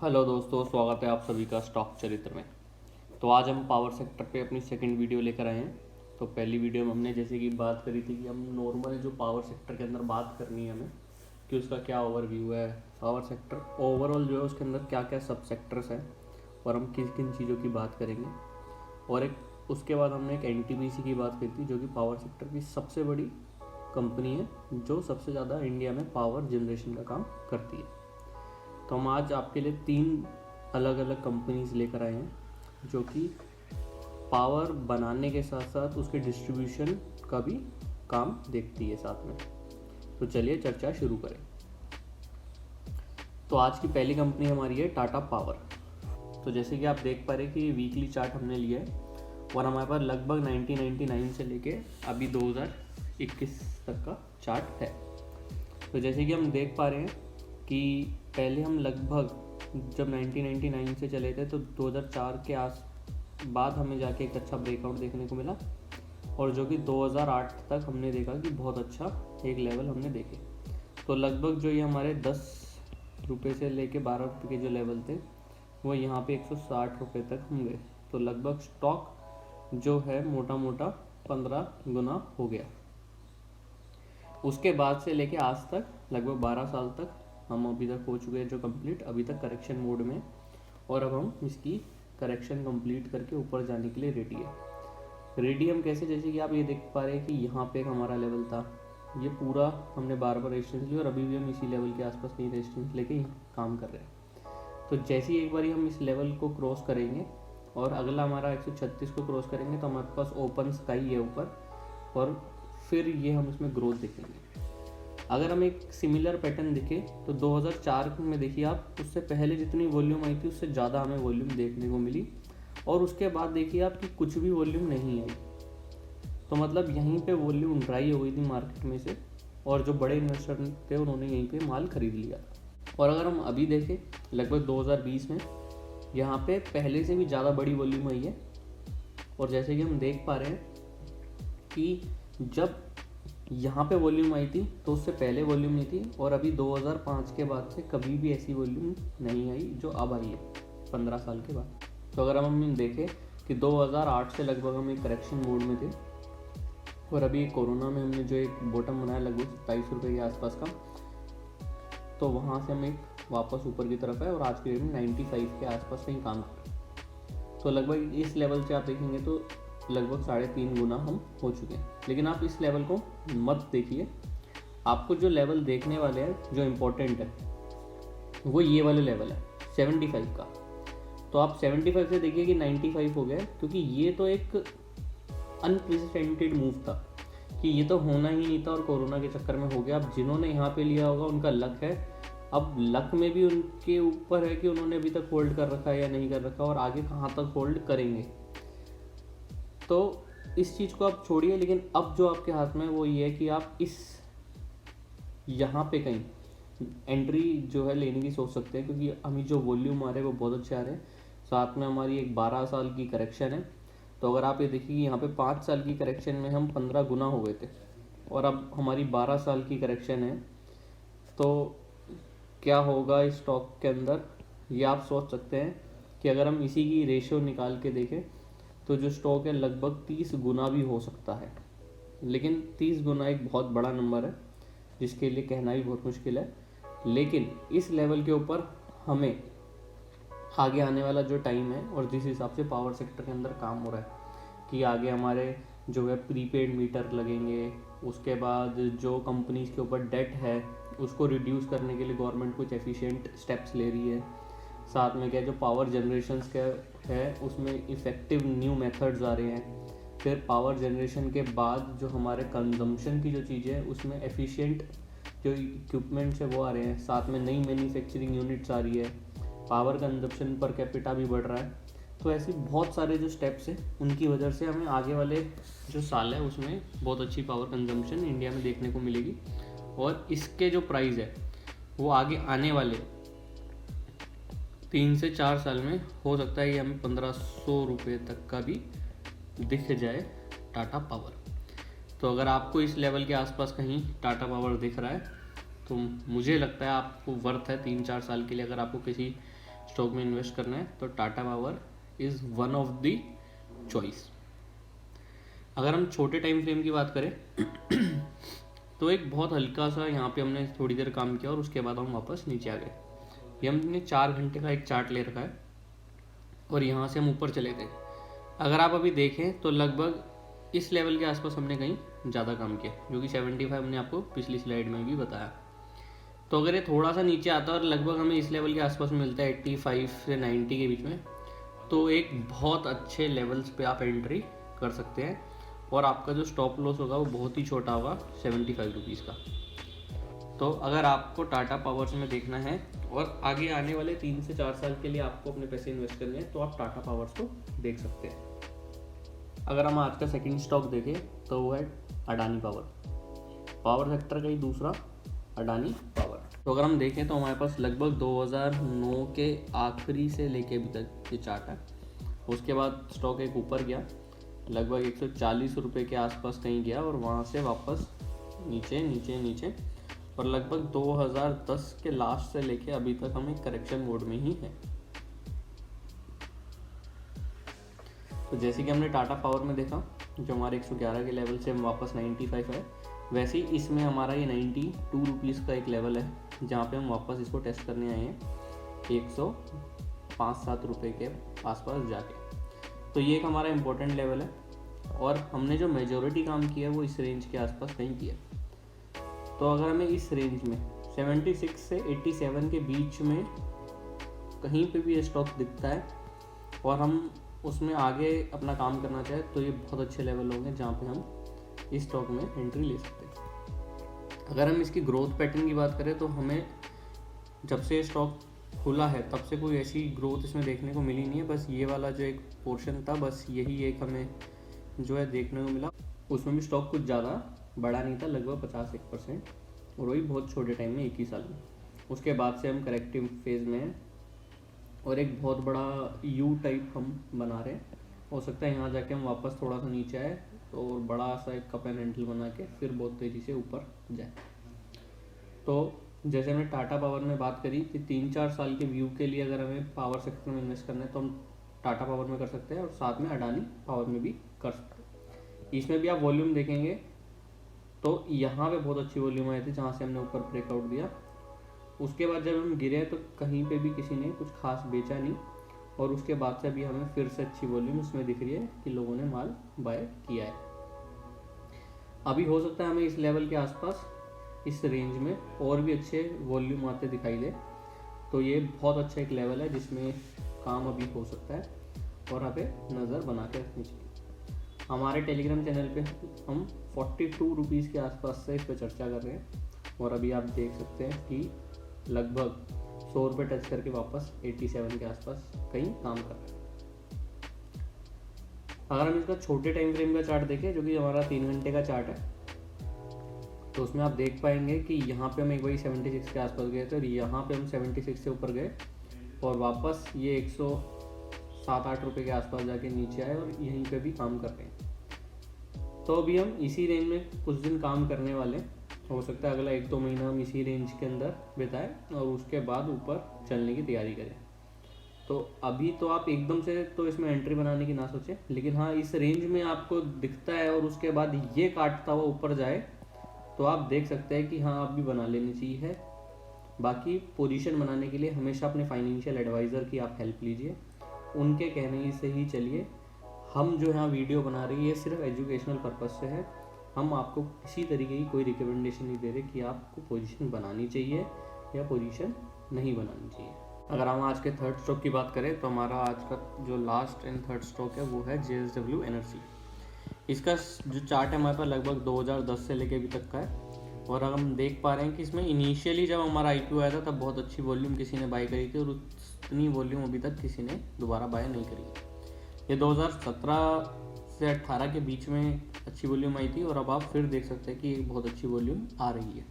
Hello दोस्तों, स्वागत है आप सभी का स्टॉक चरित्र में। तो आज हम पावर सेक्टर पे अपनी सेकंड वीडियो लेकर आए हैं। तो पहली वीडियो में हमने जैसे कि बात करी थी कि हम नॉर्मल जो पावर सेक्टर के अंदर बात करनी है हमें कि उसका क्या ओवरव्यू है, पावर सेक्टर ओवरऑल जो है उसके अंदर क्या क्या सब सेक्टर्स हैं और हम किन किन चीज़ों की बात करेंगे। और एक उसके बाद हमने एक एनटीपीसी की बात करी थी जो कि पावर सेक्टर की सबसे बड़ी कंपनी है जो सबसे ज़्यादा इंडिया में पावर जनरेशन का काम करती है। तो हम आज आपके लिए 3 अलग अलग कंपनीज लेकर आए हैं जो कि पावर बनाने के साथ साथ उसके डिस्ट्रीब्यूशन का भी काम देखती है साथ में। तो चलिए चर्चा शुरू करें। तो आज की पहली कंपनी हमारी है टाटा पावर। तो जैसे कि आप देख पा रहे हैं कि वीकली चार्ट हमने लिया है और हमारे पास लगभग 1999 से लेके अभी 2021 तक का चार्ट है। तो जैसे कि हम देख पा रहे हैं कि पहले हम लगभग जब 1999 से चले थे तो 2004 के आस बाद हमें जाके एक अच्छा ब्रेकआउट देखने को मिला और जो कि 2008 तक हमने देखा कि बहुत अच्छा एक लेवल हमने देखे। तो लगभग जो ये हमारे 10 रुपये से लेके 12 रुपये के जो लेवल थे वो यहाँ पे 160 रुपये तक हम गए। तो लगभग स्टॉक जो है मोटा मोटा 15 गुना हो गया। उसके बाद से लेके आज तक लगभग 12 साल तक हम अभी तक हो चुके हैं जो कंप्लीट अभी तक करेक्शन मोड में, और अब हम इसकी करेक्शन कंप्लीट करके ऊपर जाने के लिए रेडी हम कैसे, जैसे कि आप ये देख पा रहे हैं कि यहाँ पे एक हमारा लेवल था, ये पूरा हमने बार रेजिस्टेंस लिया और अभी भी हम इसी लेवल के आसपास कहीं रेजिस्टेंस लेके काम कर रहे हैं। तो जैसे ही एक बार हम इस लेवल को क्रॉस करेंगे और अगला हमारा 136 को क्रॉस करेंगे तो हमारे पास ओपन स्काई है ऊपर और फिर ये हम इसमें ग्रोथ देखेंगे। अगर हमें एक सिमिलर पैटर्न दिखे तो 2004 में देखिए आप, उससे पहले जितनी वॉल्यूम आई थी उससे ज़्यादा हमें वॉल्यूम देखने को मिली और उसके बाद देखिए आप कि कुछ भी वॉल्यूम नहीं आई। तो मतलब यहीं पे वॉल्यूम ड्राई हो गई थी मार्केट में से और जो बड़े इन्वेस्टर थे उन्होंने यहीं पे माल खरीद लिया था। और अगर हम अभी देखें लगभग 2020 में यहाँ पे पहले से भी ज़्यादा बड़ी वॉल्यूम आई है। और जैसे कि हम देख पा रहे हैं कि जब यहाँ पे वॉल्यूम आई थी तो उससे पहले वॉल्यूम नहीं थी और अभी 2005 के बाद से कभी भी ऐसी वॉल्यूम नहीं आई जो अब आई है 15 साल के बाद। तो अगर हम देखें कि 2008 से लगभग हम एक करेक्शन मोड में थे और अभी कोरोना में हमने जो एक बॉटम बनाया लगभग 27 रुपये के आसपास का, तो वहाँ से हम एक वापस ऊपर की तरफ है और आज के डेट में 95 के आसपास कहीं काम कर रहे हैं। तो लगभग इस लेवल से आप देखेंगे तो लगभग 3.5 गुना हम हो चुके हैं। लेकिन आप इस लेवल को मत देखिए, आपको जो लेवल देखने वाले हैं जो इम्पोर्टेंट है वो ये वाले लेवल है 75 का। तो आप 75 से देखिए कि 95 हो गया, क्योंकि ये तो एक अनप्रेसिडेंटेड मूव था कि ये तो होना ही नहीं था और कोरोना के चक्कर में हो गया। अब जिन्होंने यहाँ पे लिया होगा उनका लक है, अब लक में भी उनके ऊपर है कि उन्होंने अभी तक होल्ड कर रखा है या नहीं कर रखा और आगे कहाँ तक होल्ड करेंगे। तो इस चीज़ को आप छोड़िए, लेकिन अब जो आपके हाथ में वो ये है कि आप इस यहाँ पे कहीं एंट्री जो है लेने की सोच सकते हैं, क्योंकि अभी जो वॉल्यूम आ रहे हैं वो बहुत अच्छे आ रहे हैं। साथ में हमारी एक 12 साल की करेक्शन है। तो अगर आप ये देखिए कि यहाँ पे 5 साल की करेक्शन में हम 15 गुना हो गए थे और अब हमारी 12 साल की करेक्शन है, तो क्या होगा इस स्टॉक के अंदर ये आप सोच सकते हैं कि अगर हम इसी की रेशियो निकाल के देखें तो जो स्टॉक है लगभग 30 गुना भी हो सकता है। लेकिन 30 गुना एक बहुत बड़ा नंबर है जिसके लिए कहना भी बहुत मुश्किल है। लेकिन इस लेवल के ऊपर हमें आगे आने वाला जो टाइम है और जिस हिसाब से पावर सेक्टर के अंदर काम हो रहा है कि आगे हमारे जो है प्रीपेड मीटर लगेंगे, उसके बाद जो कंपनीज के ऊपर डेट है उसको रिड्यूस करने के लिए गवर्नमेंट कुछ एफिशिएंट स्टेप्स ले रही है। साथ में क्या जो पावर जनरेशन का है उसमें इफ़ेक्टिव न्यू मेथड्स आ रहे हैं। फिर पावर जनरेशन के बाद जो हमारे कंजम्पशन की जो चीज़ें हैं उसमें एफिशिएंट जो इक्विपमेंट्स है वो आ रहे हैं। साथ में नई मैन्युफैक्चरिंग यूनिट्स आ रही है, पावर कंजम्पशन पर कैपिटा भी बढ़ रहा है। तो ऐसी बहुत सारे जो स्टेप्स हैं उनकी वजह से हमें आगे वाले जो साल है उसमें बहुत अच्छी पावर कंजम्पशन इंडिया में देखने को मिलेगी और इसके जो प्राइस है वो आगे आने वाले 3 से 4 साल में हो सकता है ये हमें 1500 रुपये तक का भी दिख जाए टाटा पावर। तो अगर आपको इस लेवल के आसपास कहीं टाटा पावर दिख रहा है तो मुझे लगता है आपको वर्थ है 3-4 साल के लिए। अगर आपको किसी स्टॉक में इन्वेस्ट करना है तो Tata power is one of the choice. अगर हम छोटे टाइम फ्रेम की बात करें तो एक बहुत हल्का सा यहाँ पे हमने थोड़ी देर काम किया और उसके बाद हम वापस नीचे आ गए। ये हमने 4 घंटे का एक चार्ट ले रखा है और यहाँ से हम ऊपर चले गए। अगर आप अभी देखें तो लगभग इस लेवल के आसपास हमने कहीं ज़्यादा काम किया, जो कि 75 हमने आपको पिछली स्लाइड में भी बताया। तो अगर ये थोड़ा सा नीचे आता है और लगभग हमें इस लेवल के आसपास मिलता है 85 से 90 के बीच में, तो एक बहुत अच्छे लेवल्स पे आप एंट्री कर सकते हैं और आपका जो स्टॉप लॉस होगा वो बहुत ही छोटा होगा, 75 रुपीज़ का। तो अगर आपको टाटा पावर्स में देखना है और आगे आने वाले 3 से 4 साल के लिए आपको अपने पैसे इन्वेस्ट करने हैं तो आप टाटा पावर्स को देख सकते हैं। अगर हम आज का सेकंड स्टॉक देखें तो वो है अडानी पावर सेक्टर का ही दूसरा अडानी पावर। तो अगर हम देखें तो हमारे पास लगभग 2009 के आखिरी से लेके अभी तक ये चार्ट है। उसके बाद स्टॉक एक ऊपर गया, लगभग 140 रुपये के आसपास कहीं गया और वहाँ से वापस नीचे नीचे नीचे और लगभग 2010 के लास्ट से लेके अभी तक हम एक करेक्शन मोड में ही हैं। तो जैसे कि हमने टाटा पावर में देखा जो हमारे 111 के लेवल से हम वापस 95 है, वैसे ही इसमें हमारा ये 92 रुपीज़ का एक लेवल है जहाँ पे हम वापस इसको टेस्ट करने आए हैं 105-7 रुपये के आसपास जाके। तो ये एक हमारा इम्पोर्टेंट लेवल है और हमने जो मेजॉरिटी काम किया है वो इस रेंज के आसपास कहीं किया। तो अगर हमें इस रेंज में 76 से 87 के बीच में कहीं पे भी ये स्टॉक दिखता है और हम उसमें आगे अपना काम करना चाहे तो ये बहुत अच्छे लेवल होंगे जहाँ पे हम इस स्टॉक में एंट्री ले सकते हैं। अगर हम इसकी ग्रोथ पैटर्न की बात करें तो हमें जब से स्टॉक खुला है तब से कोई ऐसी ग्रोथ इसमें देखने को मिली नहीं है। बस ये वाला जो एक पोर्शन था, बस यही एक हमें जो है देखने को मिला। उसमें भी स्टॉक कुछ ज़्यादा बड़ा नहीं था, लगभग 50-1%, और वही बहुत छोटे टाइम में, 1 ही साल में। उसके बाद से हम करेक्टिव फेज़ में हैं और एक बहुत बड़ा यू टाइप हम बना रहे हैं। हो सकता है यहाँ जाके हम वापस थोड़ा सा नीचे आए और बड़ा सा एक कप एंड हैंडल बना के फिर बहुत तेज़ी से ऊपर जाए। तो जैसे हमने टाटा पावर में बात करी कि 3-4 साल के व्यू के लिए अगर हमें पावर सेक्टर में इन्वेस्ट करना है तो हम टाटा पावर में कर सकते हैं और साथ में अडानी पावर में भी कर सकते हैं। इसमें भी आप वॉल्यूम देखेंगे तो यहाँ पे बहुत अच्छी वॉल्यूम आई थी जहाँ से हमने ऊपर ब्रेकआउट दिया। उसके बाद जब हम गिरे तो कहीं पे भी किसी ने कुछ खास बेचा नहीं और उसके बाद से अभी हमें फिर से अच्छी वॉल्यूम इसमें दिख रही है कि लोगों ने माल बाय किया है। अभी हो सकता है हमें इस लेवल के आसपास इस रेंज में और भी अच्छे वॉल्यूम आते दिखाई दे। तो ये बहुत अच्छा एक लेवल है जिसमें काम अभी हो सकता है और यहाँ पे नज़र बना के रखनी चाहिए। हमारे टेलीग्राम चैनल पे हम 42 रुपीज़ के आसपास से इस पर चर्चा कर रहे हैं और अभी आप देख सकते हैं कि लगभग 100 रुपये टच करके वापस 87 के आसपास कहीं काम कर रहे हैं। अगर हम इसका छोटे टाइम फ्रेम का चार्ट देखें जो कि हमारा 3 घंटे का चार्ट है तो उसमें आप देख पाएंगे कि यहाँ पे हम एक बारी 76 के आसपास गए थे और यहाँ पे हम 76 से ऊपर गए और वापस ये 107-8 रुपये के आसपास जाके नीचे आए और यहीं पे भी काम कर रहे हैं। तो अभी हम इसी रेंज में कुछ दिन काम करने वाले, हो सकता है अगला 1-2 महीना हम इसी रेंज के अंदर बिताएं और उसके बाद ऊपर चलने की तैयारी करें। तो अभी तो आप एकदम से तो इसमें एंट्री बनाने की ना सोचें, लेकिन हाँ इस रेंज में आपको दिखता है और उसके बाद ये काटता हुआ ऊपर जाए तो आप देख सकते हैं कि हाँ आप भी बना लेनी चाहिए है। बाकी पोजीशन बनाने के लिए हमेशा अपने फाइनेंशियल एडवाइज़र की आप हेल्प लीजिए, उनके कहने से ही चलिए। हम जो यहाँ वीडियो बना रहे हैं ये सिर्फ एजुकेशनल पर्पज़ से है, हम आपको किसी तरीके की कोई रिकमेंडेशन नहीं दे रहे कि आपको पोजीशन बनानी चाहिए या पोजीशन नहीं बनानी चाहिए। अगर हम आज के थर्ड स्टॉक की बात करें तो हमारा आज का जो लास्ट एंड थर्ड स्टॉक है वो है JSW एनर्जी। इसका जो चार्ट है हमारे पास लगभग 2010 से लेके अभी तक का है और हम देख पा रहे हैं कि इसमें इनिशियली जब हमारा IPO आया था तब बहुत अच्छी वॉल्यूम किसी ने बाय करी थी और उतनी वॉल्यूम अभी तक किसी ने दोबारा बाय नहीं करी। ये 2017 से 18 के बीच में अच्छी वॉल्यूम आई थी और अब आप फिर देख सकते हैं कि एक बहुत अच्छी वॉल्यूम आ रही है।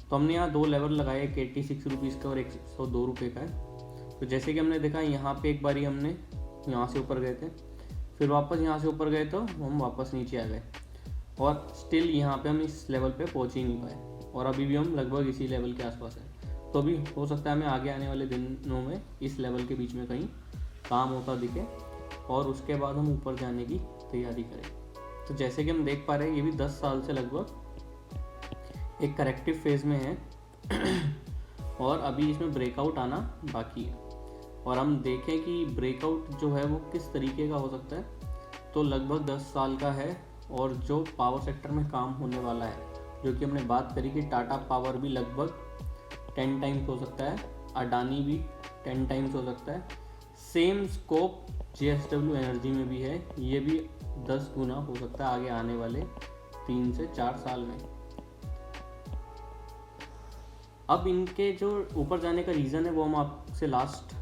तो हमने यहाँ 2 लेवल लगाए, एक 86 रुपीज़ का और 102 रुपये का है। तो जैसे कि हमने देखा यहाँ पे एक बारी हमने यहाँ से ऊपर गए थे, फिर वापस यहाँ से ऊपर गए तो हम वापस नीचे आ गए और स्टिल यहाँ पे हम इस लेवल पे पहुँच ही नहीं पाए और अभी भी हम लगभग इसी लेवल के आसपास हैं। तो भी हो सकता है हमें आगे आने वाले दिनों में इस लेवल के बीच में कहीं काम होता दिखे और उसके बाद हम ऊपर जाने की तैयारी करें। तो जैसे कि हम देख पा रहे हैं ये भी 10 साल से लगभग एक करेक्टिव फेज़ में है और अभी इसमें ब्रेकआउट आना बाकी है। और हम देखें कि ब्रेकआउट जो है वो किस तरीके का हो सकता है, तो लगभग 10 साल का है और जो पावर सेक्टर में काम होने वाला है, जो कि हमने बात करी कि टाटा पावर भी लगभग 10 टाइम्स हो सकता है, अडानी भी 10 टाइम्स हो सकता है, सेम स्कोप JSW एनर्जी में भी है, ये भी 10 गुना हो सकता है आगे आने वाले 3 से 4 साल में। अब इनके जो ऊपर जाने का रीज़न है वो हम आपसे लास्ट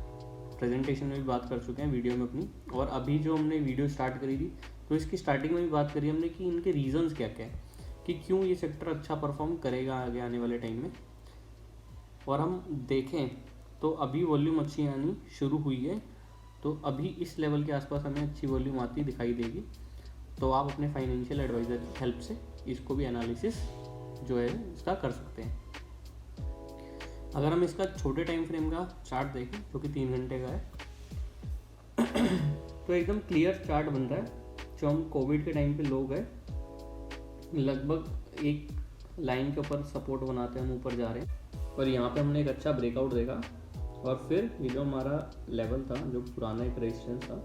प्रेजेंटेशन में भी बात कर चुके हैं वीडियो में अपनी, और अभी जो हमने वीडियो स्टार्ट करी थी तो इसकी स्टार्टिंग में भी बात करी हमने कि इनके रीजंस क्या क्या है, कि क्यों ये सेक्टर अच्छा परफॉर्म करेगा आगे आने वाले टाइम में। और हम देखें तो अभी वॉल्यूम अच्छी आनी शुरू हुई है, तो अभी इस लेवल के आसपास हमें अच्छी वॉल्यूम आती दिखाई देगी। तो आप अपने फाइनेंशियल एडवाइज़र की हेल्प से इसको भी एनालिसिस जो है इसका कर सकते हैं। अगर हम इसका छोटे टाइम फ्रेम का चार्ट देखें जो कि 3 घंटे का है तो एकदम क्लियर चार्ट बन रहा है। जो हम कोविड के टाइम पे लोग हैं लगभग एक लाइन के ऊपर सपोर्ट बनाते हैं, हम ऊपर जा रहे हैं, और यहाँ पे हमने एक अच्छा ब्रेकआउट देखा और फिर ये जो हमारा लेवल था जो पुराना एक रेजिस्टेंस था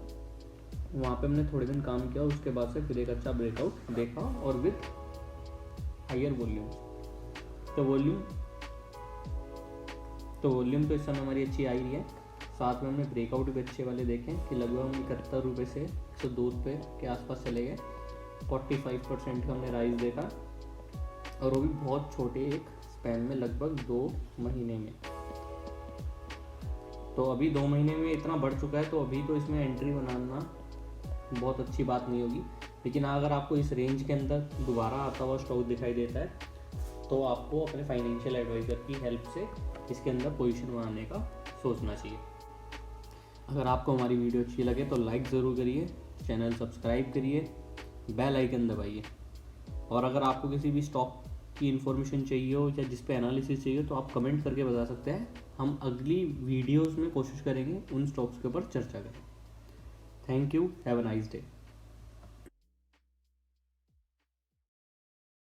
वहाँ पे हमने थोड़े दिन काम किया, उसके बाद से फिर एक अच्छा ब्रेकआउट देखा और विथ हायर वॉल्यूम। तो वॉल्यूम तो इस समय हमारी अच्छी आई रही है, साथ में हमने ब्रेकआउट भी अच्छे वाले देखे कि लगभग हम 71 रुपये से 102 रुपये के आसपास चले गए, 45% का हमने राइज देखा, और वो भी बहुत छोटे एक स्पैन में लगभग 2 महीने में। तो अभी 2 महीने में इतना बढ़ चुका है, तो अभी तो इसमें एंट्री बनाना बहुत अच्छी बात नहीं होगी, लेकिन अगर आपको इस रेंज के अंदर दोबारा आता हुआ स्टॉक दिखाई देता है तो आपको अपने फाइनेंशियल एडवाइज़र की हेल्प से इसके अंदर पोजीशन बनाने का सोचना चाहिए। अगर आपको हमारी वीडियो अच्छी लगे तो लाइक ज़रूर करिए, चैनल सब्सक्राइब करिए, बेल आइकन दबाइए, और अगर आपको किसी भी स्टॉक की इन्फॉर्मेशन चाहिए हो या जिस पे एनालिसिस चाहिए तो आप कमेंट करके बता सकते हैं। हम अगली वीडियोस में कोशिश करेंगे उन स्टॉक्स के ऊपर चर्चा करें। Thank you, have a nice day.